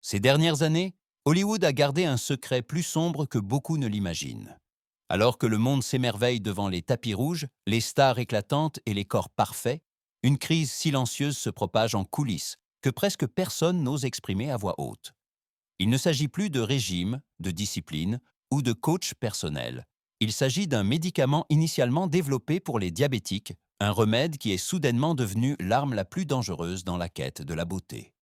Ces dernières années, Hollywood a gardé un secret plus sombre que beaucoup ne l'imaginent. Alors que le monde s'émerveille devant les tapis rouges, les stars éclatantes et les corps parfaits, une crise silencieuse se propage en coulisses, que presque personne n'ose exprimer à voix haute. Il ne s'agit plus de régime, de discipline ou de coach personnel. Il s'agit d'un médicament initialement développé pour les diabétiques, un remède qui est soudainement devenu l'arme la plus dangereuse dans la quête de la beauté.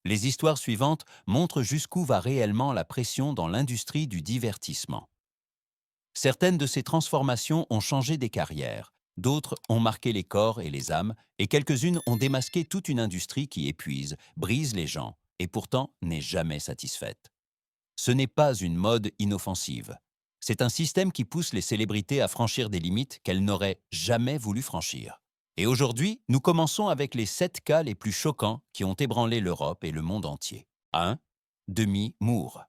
Les histoires suivantes montrent jusqu'où va réellement la pression dans l'industrie du divertissement. Certaines de ces transformations ont changé des carrières, d'autres ont marqué les corps et les âmes, et quelques-unes ont démasqué toute une industrie qui épuise, brise les gens, et pourtant n'est jamais satisfaite. Ce n'est pas une mode inoffensive. C'est un système qui pousse les célébrités à franchir des limites qu'elles n'auraient jamais voulu franchir. Et aujourd'hui, nous commençons avec les 7 cas les plus choquants qui ont ébranlé l'Europe et le monde entier. 1. Demi Moore.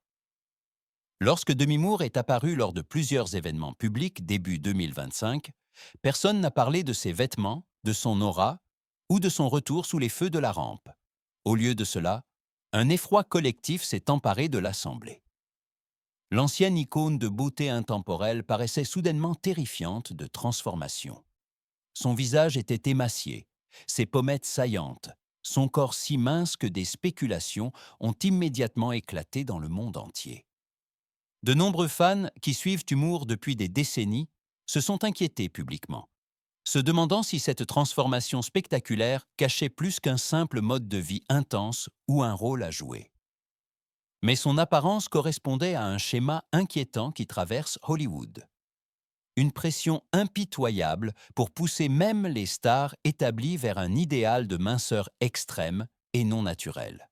Lorsque Demi Moore est apparu lors de plusieurs événements publics début 2025, personne n'a parlé de ses vêtements, de son aura ou de son retour sous les feux de la rampe. Au lieu de cela, un effroi collectif s'est emparé de l'Assemblée. L'ancienne icône de beauté intemporelle paraissait soudainement terrifiante de transformation. Son visage était émacié, ses pommettes saillantes, son corps si mince que des spéculations ont immédiatement éclaté dans le monde entier. De nombreux fans qui suivent Humour depuis des décennies se sont inquiétés publiquement, se demandant si cette transformation spectaculaire cachait plus qu'un simple mode de vie intense ou un rôle à jouer. Mais son apparence correspondait à un schéma inquiétant qui traverse Hollywood. Une pression impitoyable pour pousser même les stars établies vers un idéal de minceur extrême et non naturel.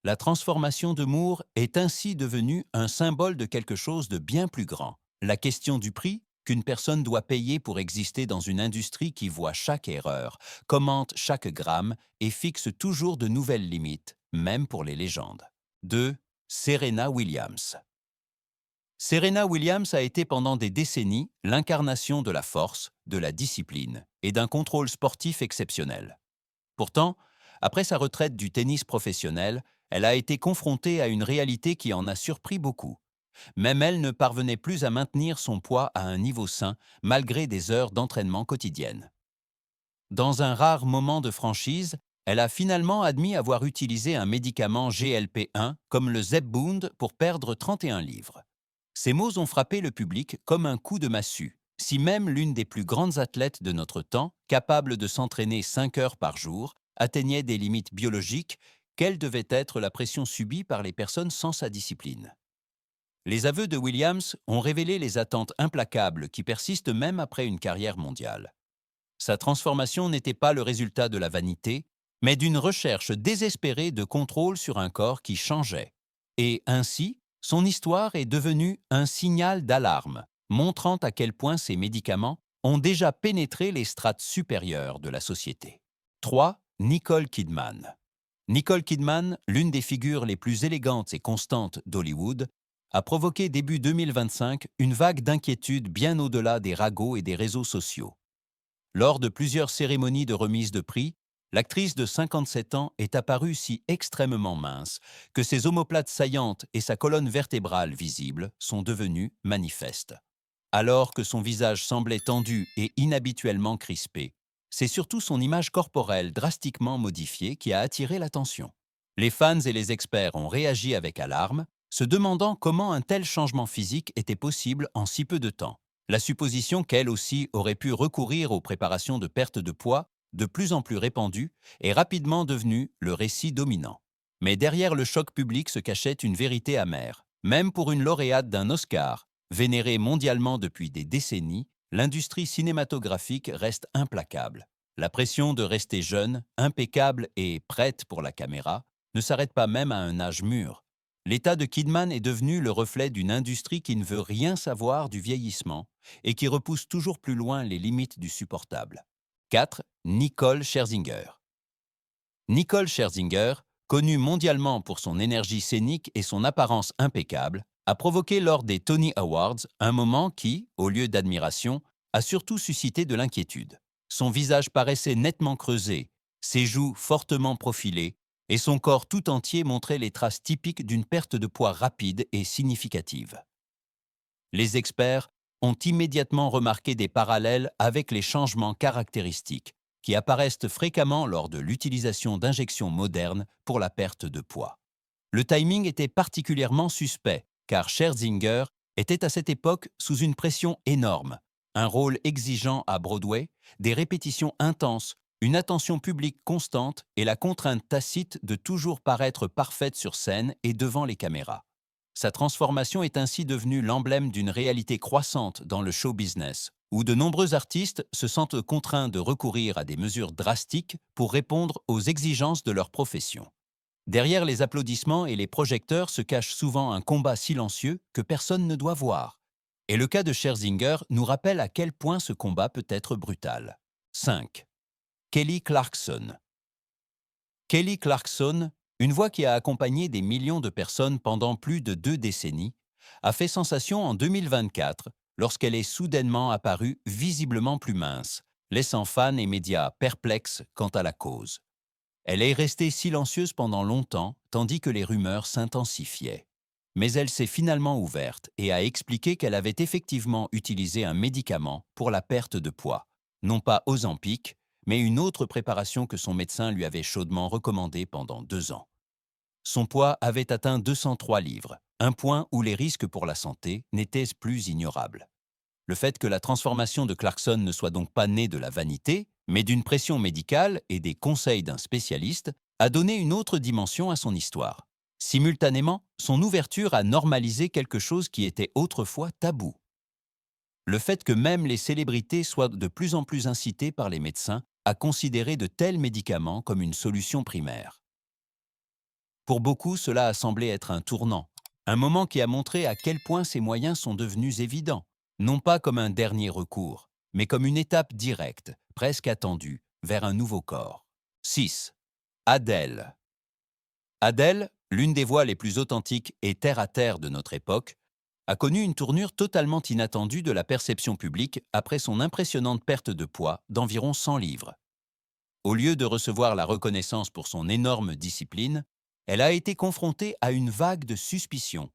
La transformation de Moore est ainsi devenue un symbole de quelque chose de bien plus grand. La question du prix qu'une personne doit payer pour exister dans une industrie qui voit chaque erreur, commente chaque gramme et fixe toujours de nouvelles limites, même pour les légendes. 2. Serena Williams. Serena Williams a été pendant des décennies l'incarnation de la force, de la discipline et d'un contrôle sportif exceptionnel. Pourtant, après sa retraite du tennis professionnel, elle a été confrontée à une réalité qui en a surpris beaucoup. Même elle ne parvenait plus à maintenir son poids à un niveau sain malgré des heures d'entraînement quotidiennes. Dans un rare moment de franchise, elle a finalement admis avoir utilisé un médicament GLP-1 comme le Zepbound pour perdre 31 livres. Ces mots ont frappé le public comme un coup de massue. Si même l'une des plus grandes athlètes de notre temps, capable de s'entraîner 5 heures par jour, atteignait des limites biologiques, quelle devait être la pression subie par les personnes sans sa discipline? Les aveux de Williams ont révélé les attentes implacables qui persistent même après une carrière mondiale. Sa transformation n'était pas le résultat de la vanité, mais d'une recherche désespérée de contrôle sur un corps qui changeait. Et ainsi, son histoire est devenue un signal d'alarme, montrant à quel point ces médicaments ont déjà pénétré les strates supérieures de la société. 3. Nicole Kidman. Nicole Kidman, l'une des figures les plus élégantes et constantes d'Hollywood, a provoqué début 2025 une vague d'inquiétude bien au-delà des ragots et des réseaux sociaux. Lors de plusieurs cérémonies de remise de prix, l'actrice de 57 ans est apparue si extrêmement mince que ses omoplates saillantes et sa colonne vertébrale visible sont devenues manifestes. Alors que son visage semblait tendu et inhabituellement crispé, c'est surtout son image corporelle drastiquement modifiée qui a attiré l'attention. Les fans et les experts ont réagi avec alarme, se demandant comment un tel changement physique était possible en si peu de temps. La supposition qu'elle aussi aurait pu recourir aux préparations de perte de poids, de plus en plus répandue, est rapidement devenue le récit dominant. Mais derrière le choc public se cachait une vérité amère. Même pour une lauréate d'un Oscar, vénérée mondialement depuis des décennies, l'industrie cinématographique reste implacable. La pression de rester jeune, impeccable et prête pour la caméra ne s'arrête pas même à un âge mûr. L'état de Kidman est devenu le reflet d'une industrie qui ne veut rien savoir du vieillissement et qui repousse toujours plus loin les limites du supportable. 4. Nicole Scherzinger. Nicole Scherzinger, connue mondialement pour son énergie scénique et son apparence impeccable, a provoqué lors des Tony Awards un moment qui, au lieu d'admiration, a surtout suscité de l'inquiétude. Son visage paraissait nettement creusé, ses joues fortement profilées, et son corps tout entier montrait les traces typiques d'une perte de poids rapide et significative. Les experts ont immédiatement remarqué des parallèles avec les changements caractéristiques qui apparaissent fréquemment lors de l'utilisation d'injections modernes pour la perte de poids. Le timing était particulièrement suspect, car Scherzinger était à cette époque sous une pression énorme, un rôle exigeant à Broadway, des répétitions intenses, une attention publique constante et la contrainte tacite de toujours paraître parfaite sur scène et devant les caméras. Sa transformation est ainsi devenue l'emblème d'une réalité croissante dans le show business, où de nombreux artistes se sentent contraints de recourir à des mesures drastiques pour répondre aux exigences de leur profession. Derrière les applaudissements et les projecteurs se cache souvent un combat silencieux que personne ne doit voir. Et le cas de Scherzinger nous rappelle à quel point ce combat peut être brutal. 5. Kelly Clarkson. Kelly Clarkson, une voix qui a accompagné des millions de personnes pendant plus de 2 décennies, a fait sensation en 2024 lorsqu'elle est soudainement apparue visiblement plus mince, laissant fans et médias perplexes quant à la cause. Elle est restée silencieuse pendant longtemps, tandis que les rumeurs s'intensifiaient. Mais elle s'est finalement ouverte et a expliqué qu'elle avait effectivement utilisé un médicament pour la perte de poids, non pas Ozempic, mais une autre préparation que son médecin lui avait chaudement recommandée pendant 2 ans. Son poids avait atteint 203 livres, un point où les risques pour la santé n'étaient plus ignorables. Le fait que la transformation de Clarkson ne soit donc pas née de la vanité, mais d'une pression médicale et des conseils d'un spécialiste, a donné une autre dimension à son histoire. Simultanément, son ouverture a normalisé quelque chose qui était autrefois tabou. Le fait que même les célébrités soient de plus en plus incitées par les médecins à considérer de tels médicaments comme une solution primaire. Pour beaucoup, cela a semblé être un tournant, un moment qui a montré à quel point ces moyens sont devenus évidents, non pas comme un dernier recours, mais comme une étape directe, presque attendue, vers un nouveau corps. 6. Adele. Adele, l'une des voix les plus authentiques et terre-à-terre de notre époque, a connu une tournure totalement inattendue de la perception publique après son impressionnante perte de poids d'environ 100 livres. Au lieu de recevoir la reconnaissance pour son énorme discipline, elle a été confrontée à une vague de suspicions.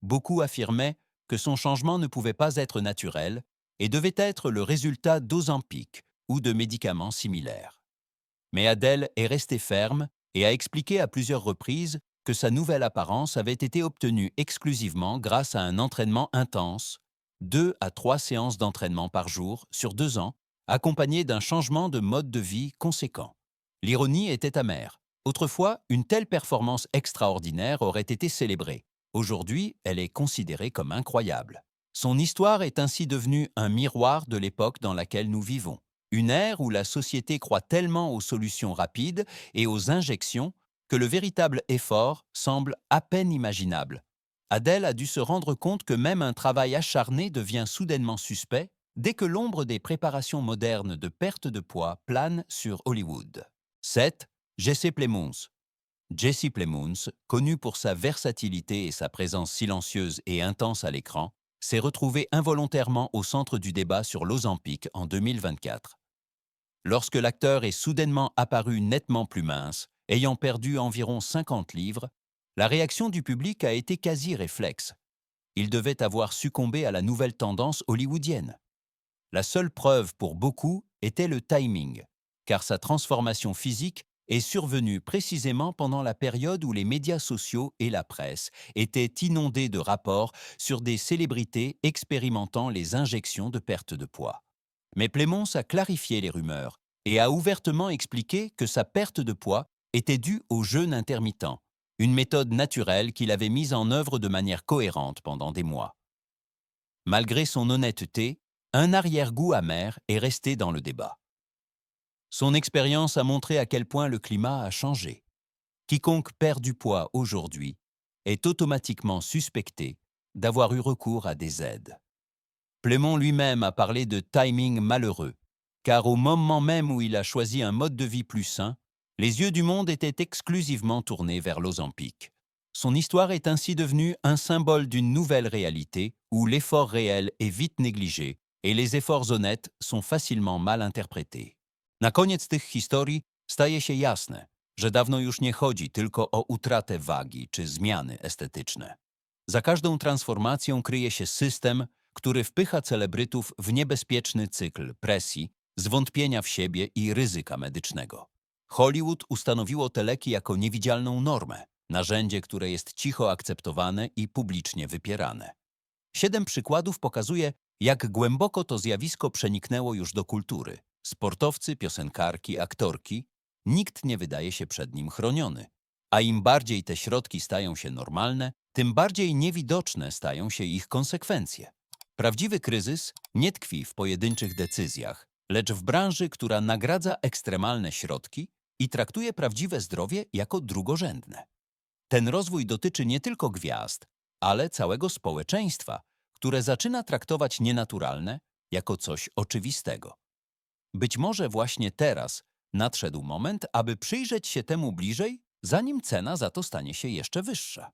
Beaucoup affirmaient que son changement ne pouvait pas être naturel et devait être le résultat d'Ozempic ou de médicaments similaires. Mais Adele est restée ferme et a expliqué à plusieurs reprises que sa nouvelle apparence avait été obtenue exclusivement grâce à un entraînement intense, 2 à 3 séances d'entraînement par jour sur 2 ans, accompagné d'un changement de mode de vie conséquent. L'ironie était amère. Autrefois, une telle performance extraordinaire aurait été célébrée. Aujourd'hui, elle est considérée comme incroyable. Son histoire est ainsi devenue un miroir de l'époque dans laquelle nous vivons. Une ère où la société croit tellement aux solutions rapides et aux injections que le véritable effort semble à peine imaginable. Adele a dû se rendre compte que même un travail acharné devient soudainement suspect dès que l'ombre des préparations modernes de perte de poids plane sur Hollywood. 7. Jesse Plemons. Jesse Plemons, connu pour sa versatilité et sa présence silencieuse et intense à l'écran, s'est retrouvé involontairement au centre du débat sur l'Ozempic en 2024. Lorsque l'acteur est soudainement apparu nettement plus mince, ayant perdu environ 50 livres, la réaction du public a été quasi réflexe. Il devait avoir succombé à la nouvelle tendance hollywoodienne. La seule preuve pour beaucoup était le timing, car sa transformation physique est survenue précisément pendant la période où les médias sociaux et la presse étaient inondés de rapports sur des célébrités expérimentant les injections de perte de poids. Mais Plemons a clarifié les rumeurs et a ouvertement expliqué que sa perte de poids était due au jeûne intermittent, une méthode naturelle qu'il avait mise en œuvre de manière cohérente pendant des mois. Malgré son honnêteté, un arrière-goût amer est resté dans le débat. Son expérience a montré à quel point le climat a changé. Quiconque perd du poids aujourd'hui est automatiquement suspecté d'avoir eu recours à des aides. Plemons lui-même a parlé de timing malheureux, car au moment même où il a choisi un mode de vie plus sain, les yeux du monde étaient exclusivement tournés vers l'Ozempic. Son histoire est ainsi devenue un symbole d'une nouvelle réalité où l'effort réel est vite négligé et les efforts honnêtes sont facilement mal interprétés. Na koniec tych historii staje się jasne, że dawno już nie chodzi tylko o utratę wagi czy zmiany estetyczne. Za każdą transformacją kryje się system, który wpycha celebrytów w niebezpieczny cykl presji, zwątpienia w siebie i ryzyka medycznego. Hollywood ustanowiło te leki jako niewidzialną normę, narzędzie, które jest cicho akceptowane i publicznie wypierane. 7 przykładów pokazuje, jak głęboko to zjawisko przeniknęło już do kultury. Sportowcy, piosenkarki, aktorki, nikt nie wydaje się przed nim chroniony. A im bardziej te środki stają się normalne, tym bardziej niewidoczne stają się ich konsekwencje. Prawdziwy kryzys nie tkwi w pojedynczych decyzjach, lecz w branży, która nagradza ekstremalne środki i traktuje prawdziwe zdrowie jako drugorzędne. Ten rozwój dotyczy nie tylko gwiazd, ale całego społeczeństwa, które zaczyna traktować nienaturalne jako coś oczywistego. Być może właśnie teraz nadszedł moment, aby przyjrzeć się temu bliżej, zanim cena za to stanie się jeszcze wyższa.